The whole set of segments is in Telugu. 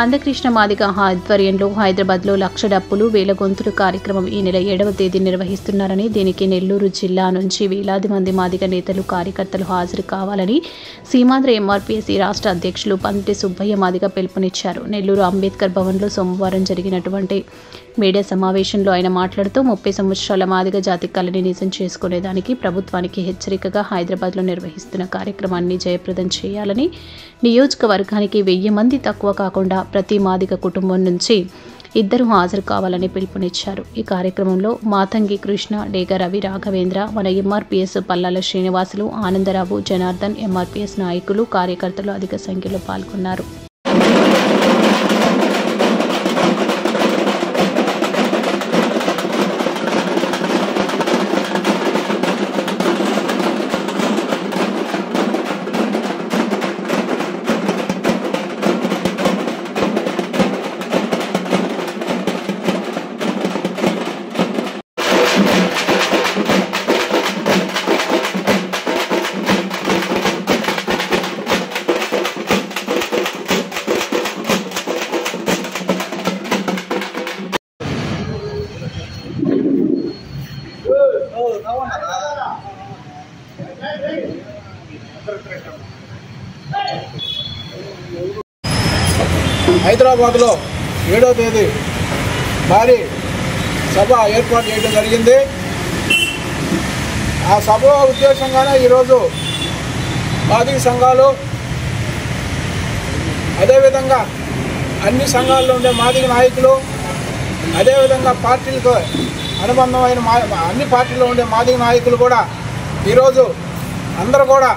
మందకృష్ణ మాదిగ ఆధ్వర్యంలో హైదరాబాద్లో లక్ష డప్పులు వేల గొంతులు కార్యక్రమం ఈ నెల 7వ తేదీ నిర్వహిస్తున్నారని, దీనికి నెల్లూరు జిల్లా నుంచి వేలాది మంది మాదిగ నేతలు కార్యకర్తలు హాజరు కావాలని సీమాంధ్ర ఎంఆర్పీఎస్సీ రాష్ట్ర అధ్యక్షులు పందిటి సుబ్బయ్య మాదిగ పిలుపునిచ్చారు. నెల్లూరు అంబేద్కర్ భవన్లో సోమవారం జరిగినటువంటి మీడియా సమావేశంలో ఆయన మాట్లాడుతూ 30 సంవత్సరాల మాదిగ జాతి కళని నిజం చేసుకునేదానికి ప్రభుత్వానికి హెచ్చరికగా హైదరాబాద్లో నిర్వహిస్తున్న కార్యక్రమాన్ని జయప్రదం చేయాలని, నియోజకవర్గానికి 1000 మంది తక్కువ కాకుండా ప్రతి మాదిగ కుటుంబం నుంచి 2 హాజరు కావాలని పిలుపునిచ్చారు. ఈ కార్యక్రమంలో మాతంగి కృష్ణ, డేగ రవి రాఘవేంద్ర, మన ఎంఆర్పీఎస్ పల్లాల శ్రీనివాసులు, ఆనందరావు, జనార్దన్, ఎంఆర్పీఎస్ నాయకులు, కార్యకర్తలు అధిక సంఖ్యలో పాల్గొన్నారు. హైదరాబాద్లో 7వ తేదీ భారీ సభ ఏర్పాటు చేయడం జరిగింది. ఆ సభ ఉద్దేశంగానే ఈరోజు మాదిగ సంఘాలు, అదేవిధంగా అన్ని సంఘాల్లో ఉండే మాదిగ నాయకులు, అదేవిధంగా పార్టీలకు అనుబంధమైన అన్ని పార్టీల్లో ఉండే మాదిగ నాయకులు కూడా ఈరోజు అందరూ కూడా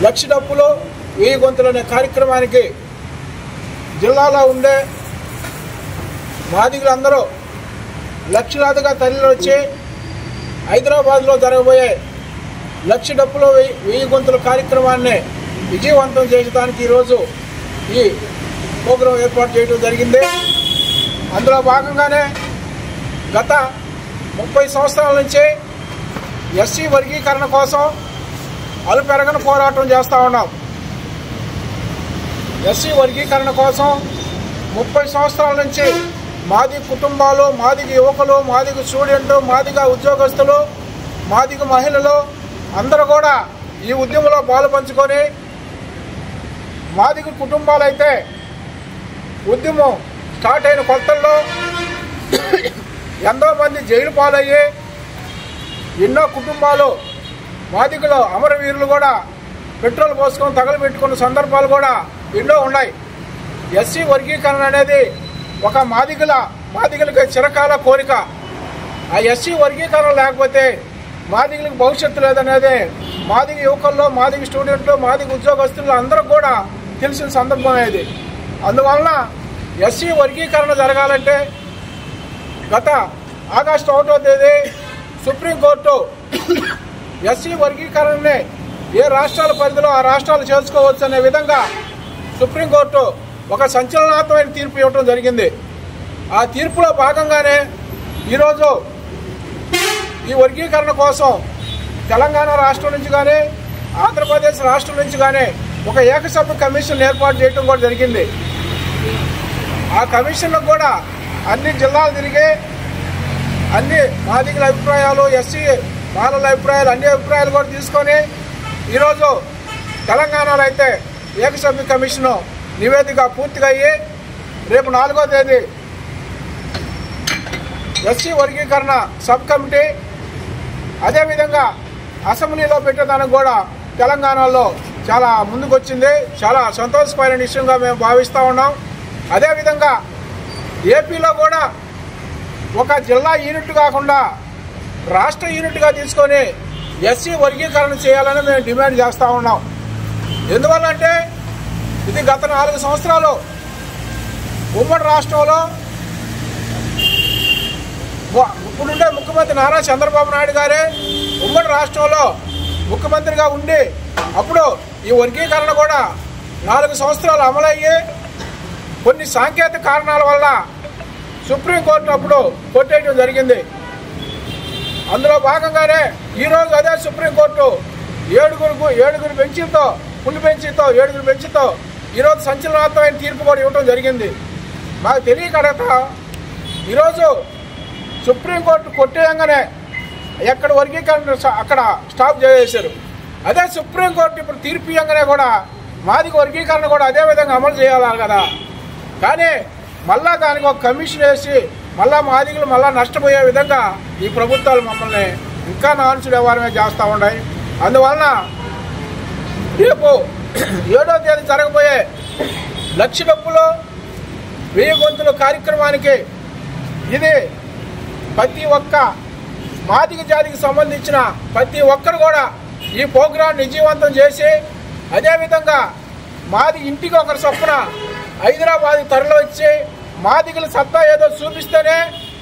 లక్ష డప్పులు 1000 గొంతులు అనే కార్యక్రమానికి జిల్లాలో ఉండే మాదిగలందరూ లక్షలాదిగా తరలి వచ్చి హైదరాబాద్లో జరగబోయే లక్ష డప్పులు 1000 గొంతుల కార్యక్రమాన్ని విజయవంతం చేయడానికి ఈరోజు ఈ ప్రోగ్రాం ఏర్పాటు చేయడం జరిగింది. అందులో భాగంగానే గత 30 సంవత్సరాల నుంచి ఎస్సీ వర్గీకరణ కోసం అలుపెరగని పోరాటం చేస్తూ ఉన్నాం. ఎస్సీ వర్గీకరణ కోసం 30 సంవత్సరాల నుంచి మాదిగ కుటుంబాలు, మాదిగ యువకులు, మాదిగ స్టూడెంట్లు, మాదిగ ఉద్యోగస్తులు, మాదిగ మహిళలు అందరూ కూడా ఈ ఉద్యమంలో పాలు పంచుకొని, మాదిగ కుటుంబాలు అయితే ఉద్యమం స్టార్ట్ అయిన కొత్తల్లో ఎంతోమంది జైలు పాలయ్యి, ఎన్నో కుటుంబాలు మాదిగలో అమరవీరులు కూడా పెట్రోల్ పోసుకొని తగలబెట్టుకున్న సందర్భాలు కూడా ఎన్నో ఉన్నాయి. ఎస్సీ వర్గీకరణ అనేది ఒక మాదిగలకి చిరకాల కోరిక. ఆ ఎస్సీ వర్గీకరణ లేకపోతే మాదిగలకు భవిష్యత్తు లేదనేది మాదిగ యువకుల్లో, మాదిగ స్టూడెంట్లు, మాదిగ ఉద్యోగస్తులు అందరూ కూడా తెలిసిన సందర్భం ఇది. అందువలన ఎస్సీ వర్గీకరణ జరగాలంటే గత ఆగస్టు 1వ తేదీ సుప్రీంకోర్టు ఎస్సీ వర్గీకరణని ఏ రాష్ట్రాల పరిధిలో ఆ రాష్ట్రాలు చేసుకోవచ్చు అనే విధంగా సుప్రీంకోర్టు ఒక సంచలనాత్మకమైన తీర్పు ఇవ్వడం జరిగింది. ఆ తీర్పులో భాగంగానే ఈరోజు ఈ వర్గీకరణ కోసం తెలంగాణ రాష్ట్రం నుంచి కానీ, ఆంధ్రప్రదేశ్ రాష్ట్రం నుంచి కానీ ఒక ఏకసభ్య కమిషన్ ఏర్పాటు చేయడం కూడా జరిగింది. ఆ కమిషన్లో కూడా అన్ని జిల్లాలు తిరిగి అన్ని మాదిగల అభిప్రాయాలు, ఎస్సీ మాలల అభిప్రాయాలు, అన్ని అభిప్రాయాలు కూడా తీసుకొని ఈరోజు తెలంగాణలో అయితే ఏకసభ్య కమిషను నివేదిక పూర్తిగా అయ్యి రేపు 4వ తేదీ ఎస్సీ వర్గీకరణ సబ్ కమిటీ, అదేవిధంగా అసెంబ్లీలో పెట్టేదానికి కూడా తెలంగాణలో చాలా ముందుకు వచ్చింది. చాలా సంతోషకరమైన విషయంగా మేము భావిస్తూ ఉన్నాం. అదేవిధంగా ఏపీలో కూడా ఒక జిల్లా యూనిట్ కాకుండా రాష్ట్ర యూనిట్గా తీసుకొని ఎస్సీ వర్గీకరణ చేయాలని మేము డిమాండ్ చేస్తూ ఉన్నాం. ఎందువల్లంటే ఇది గత 4 సంవత్సరాలు ఉమ్మడి రాష్ట్రంలో ఇప్పుడుండే ముఖ్యమంత్రి నారా చంద్రబాబు నాయుడు గారే ఉమ్మడి రాష్ట్రంలో ముఖ్యమంత్రిగా ఉండి అప్పుడు ఈ వర్గీకరణ కూడా 4 సంవత్సరాలు అమలయ్యి కొన్ని సాంకేతిక కారణాల వల్ల సుప్రీంకోర్టు అప్పుడు కొట్టేయడం జరిగింది. అందులో భాగంగానే ఈరోజు అదే సుప్రీంకోర్టు 7 బెంచీలతో, ఫుల్ బెంచీతో 7 బెంచ్తో ఈరోజు సంచలనాత్మకమైన తీర్పు కూడా ఇవ్వడం జరిగింది. మాకు తెలియక అడగట ఈరోజు సుప్రీంకోర్టు కొట్టేయంగానే ఎక్కడ వర్గీకరణ అక్కడ స్టాప్ చేసేశారు. అదే సుప్రీంకోర్టు ఇప్పుడు తీర్పు ఇవ్వగానే కూడా మాదిగ వర్గీకరణ కూడా అదే విధంగా అమలు చేయాలి కదా. కానీ మళ్ళా దానికి ఒక కమిషన్ వేసి మళ్ళా మాదిగలు మళ్ళా నష్టపోయే విధంగా ఈ ప్రభుత్వాలు మమ్మల్ని ఇంకా నాన్సుడు వ్యవహారమే చేస్తూ ఉన్నాయి. అందువలన రేపు 7వ తేదీ జరగబోయే లక్ష డప్పులు 1000 గొంతుల కార్యక్రమానికి ఇది ప్రతి ఒక్క మాదిగ జాతికి సంబంధించిన ప్రతి ఒక్కరు కూడా ఈ ప్రోగ్రాం విజయవంతం చేసి అదేవిధంగా మాది ఇంటికి ఒకరి చొప్పున హైదరాబాద్ తరలి వచ్చి మాదిగల సత్తా ఏదో చూపిస్తేనే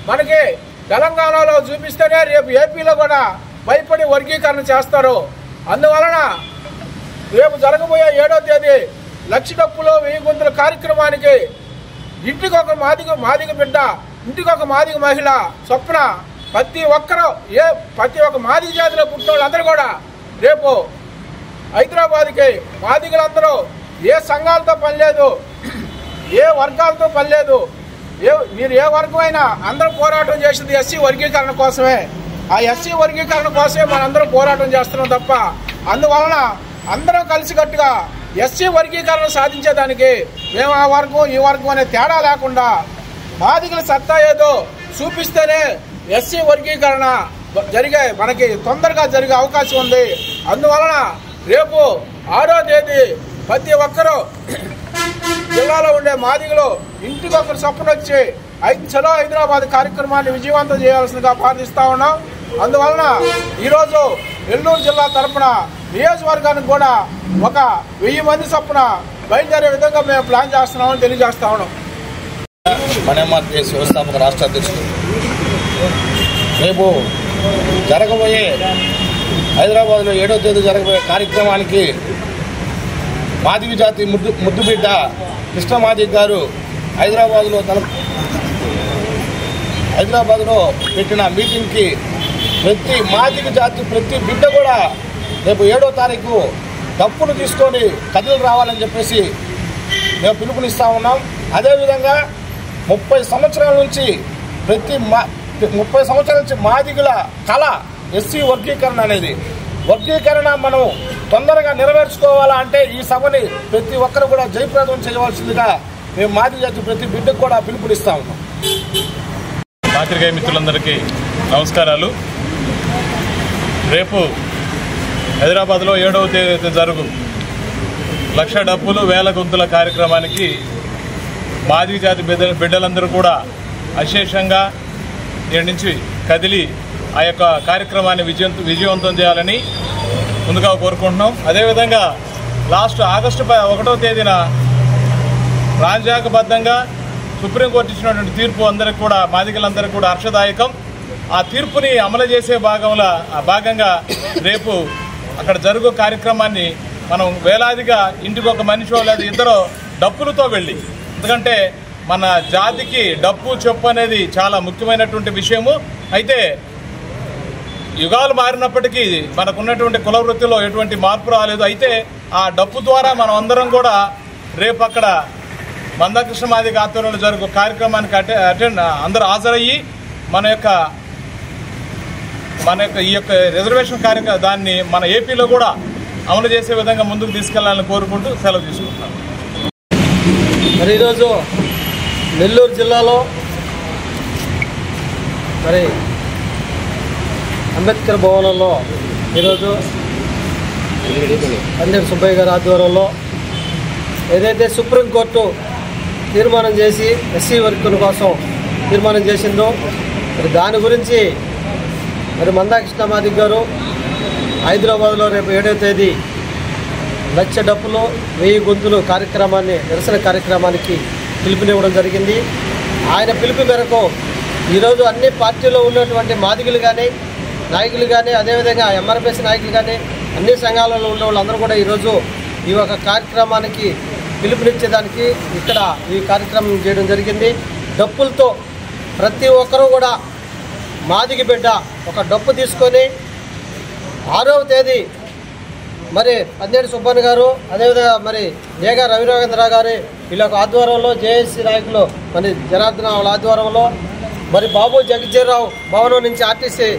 మనకి తెలంగాణలో చూపిస్తేనే రేపు ఏపీలో కూడా భయపడి వర్గీకరణ చేస్తారు. అందువలన రేపు జరగబోయే 7వ తేదీ లక్ష డప్పులు 1000 గొంతుల కార్యక్రమానికి ఇంటికి ఒక మాదిగ బిడ్డ ఇంటికి ఒక మాదిగ మహిళ చొప్పున ప్రతి ఒక్క మాదిగ జాతిలో పుట్టిన వాళ్ళందరూ కూడా రేపు హైదరాబాద్కి మాదిగలందరూ ఏ సంఘాలతో పని లేదు, ఏ వర్గాలతో పని లేదు, మీరు ఏ వర్గం అయినా అందరూ పోరాటం చేసింది ఎస్సీ వర్గీకరణ కోసమే. ఆ ఎస్సీ వర్గీకరణ కోసమే మనందరం పోరాటం చేస్తున్నాం తప్ప అందువలన అందరం కలిసికట్టుగా ఎస్సీ వర్గీకరణ సాధించేదానికి మేము ఆ వర్గం ఈ వర్గం అనే తేడా లేకుండా మాదిగల సత్తా ఏదో చూపిస్తేనే ఎస్సీ వర్గీకరణ మనకి తొందరగా జరిగే అవకాశం ఉంది. అందువలన రేపు 6వ తేదీ ప్రతి ఒక్కరూ జిల్లాలో ఉండే మాదిగలు ఇంటికి ఒకరు చొప్పున వచ్చి చలో హైదరాబాద్ కార్యక్రమాన్ని విజయవంతం చేయాల్సిందిగా ప్రార్థిస్తా ఉన్నాం. అందువలన ఈరోజు నెల్లూరు జిల్లా తరఫున నియోజకవర్గానికి కూడా ఒక 1000 మంది చొప్పున బయలుదేరే విధంగా మేము ప్లాన్ చేస్తున్నామని తెలియజేస్తా ఉన్నాం. మణిమార్కేస్ వ్యవస్థాపక రాష్ట్ర అధ్యక్షుడు రేపు జరగబోయే హైదరాబాద్లో 7వ తేదీ జరగబోయే కార్యక్రమానికి మాదిగ జాతి ముద్దుబిడ్డ కృష్ణ మాదిగ గారు హైదరాబాద్లో పెట్టిన మీటింగ్కి ప్రతి మాదిగ జాతి ప్రతి బిడ్డ కూడా రేపు 7వ తారీఖు డప్పును తీసుకొని కదిలి రావాలని చెప్పేసి మేము పిలుపునిస్తూ ఉన్నాం. అదేవిధంగా 30 సంవత్సరాల నుంచి 30 సంవత్సరాల నుంచి మాదిగల కళ ఎస్సీ వర్గీకరణ అనేది వర్గీకరణ మనం తొందరగా నెరవేర్చుకోవాలా అంటే ఈ సభని ప్రతి ఒక్కరు కూడా జయప్రదం చేయవలసిందిగా మేము మాదిగ జాతి ప్రతి బిడ్డకు కూడా పిలుపునిస్తా ఉన్నాం. పాత్రికేయ మిత్రులందరికీ నమస్కారాలు. రేపు హైదరాబాద్లో 7వ తేదీ జరుగు లక్ష డప్పులు 1000 గొంతుల కార్యక్రమానికి మాదిగ జాతి బిడ్డలందరూ కూడా అశేషంగా ఇక్కడి నుంచి కదిలి ఆ యొక్క కార్యక్రమాన్ని విజయవంతం చేయాలని ముందుగా కోరుకుంటున్నాం. అదేవిధంగా ఆగస్టు 1వ తేదీన రాజ్యాంగబద్ధంగా సుప్రీంకోర్టు ఇచ్చినటువంటి తీర్పు అందరికి కూడా మాదిగలందరికీ కూడా హర్షదాయకం. ఆ తీర్పుని అమలు చేసే భాగంగా రేపు అక్కడ జరుగు కార్యక్రమాన్ని మనం వేలాదిగా ఇంటికి ఒక మనిషి లేదా ఇద్దరు డప్పులతో వెళ్ళి, ఎందుకంటే మన జాతికి డప్పు చెప్పు అనేది చాలా ముఖ్యమైనటువంటి విషయము. అయితే యుగాలు మారినప్పటికీ మనకున్నటువంటి కుల వృత్తిలో ఎటువంటి మార్పు రాలేదు. అయితే ఆ డప్పు ద్వారా మనం అందరం కూడా రేపు అక్కడ మందాకృష్ణ మాదిగ ఆధ్వర్యంలో జరుగు కార్యక్రమానికి అందరూ హాజరయ్యి మన యొక్క ఈ యొక్క రిజర్వేషన్ దాన్ని మన ఏపీలో కూడా అమలు చేసే విధంగా ముందుకు తీసుకెళ్లాలని కోరుకుంటూ సెలవు తీసుకుంటున్నాను. మరి ఈరోజు నెల్లూరు జిల్లాలో మరి అంబేద్కర్ భవనంలో ఈరోజు పందిరి సుబ్బయ్య గారి ఆధ్వర్యంలో ఏదైతే సుప్రీంకోర్టు తీర్మానం చేసి ఎస్సీ వర్గీకరణ కోసం తీర్మానం చేసిందో మరి దాని గురించి మరి మందాకృష్ణ మాదిగ గారు హైదరాబాద్లో రేపు 7వ తేదీ లక్ష డప్పులు 1000 గొంతులు నిరసన కార్యక్రమానికి పిలుపునివ్వడం జరిగింది. ఆయన పిలుపు మేరకు ఈరోజు అన్ని పార్టీలో ఉన్నటువంటి మాదిగలు కానీ నాయకులు కానీ అదేవిధంగా ఎంఆర్పిఎస్ నాయకులు కానీ అన్ని సంఘాలలో ఉన్న వాళ్ళందరూ కూడా ఈరోజు ఈ ఒక కార్యక్రమానికి పిలుపునిచ్చేదానికి ఇక్కడ ఈ కార్యక్రమం చేయడం జరిగింది. డప్పులతో ప్రతి ఒక్కరూ కూడా మాదిగ బిడ్డ ఒక డప్పు తీసుకొని 6వ తేదీ మరి అద్దేటి సుబ్బన్న గారు, అదేవిధంగా మరి జేగా రవిరాఘేంద్ర గారి వీళ్ళ ఆధ్వర్యంలో, జేఏసీ నాయకులు మరి జనార్దన వాళ్ళ ఆధ్వర్యంలో, మరి బాబు జగజ్జీరావు భవనం నుంచి ఆర్టీసీ